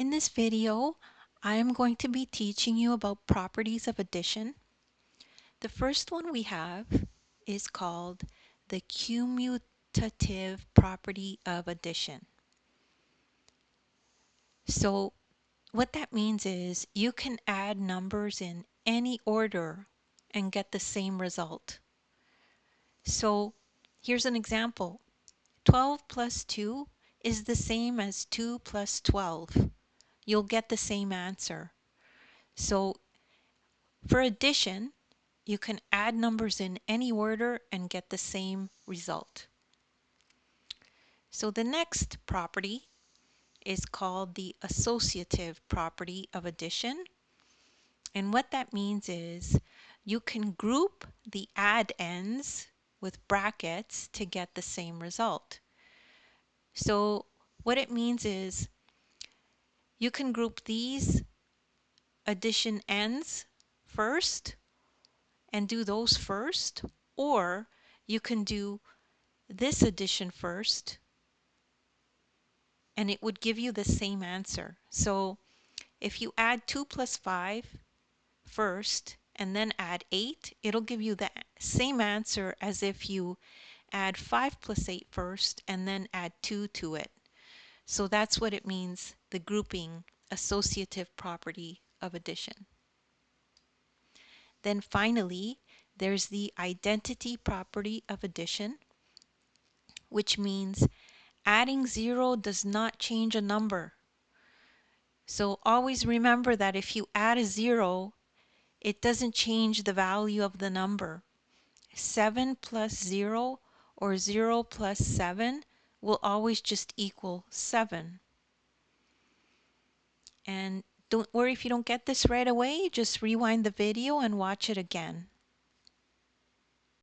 In this video, I am going to be teaching you about properties of addition. The first one we have is called the commutative property of addition. So what that means is you can add numbers in any order and get the same result. So here's an example. 12 plus 2 is the same as 2 plus 12. You'll get the same answer. So for addition, you can add numbers in any order and get the same result. So the next property is called the associative property of addition. And what that means is you can group the add ends with brackets to get the same result. So what it means is you can group these addition ends first and do those first, or you can do this addition first and it would give you the same answer. So if you add 2 plus 5 first and then add 8, it'll give you the same answer as if you add 5 plus 8 first and then add 2 to it. So that's what it means, the grouping associative property of addition. Then finally, there's the identity property of addition, which means adding 0 does not change a number. So always remember that if you add a 0, it doesn't change the value of the number. 7 plus 0 or 0 plus 7 will always just equal 7. And don't worry if you don't get this right away, just rewind the video and watch it again.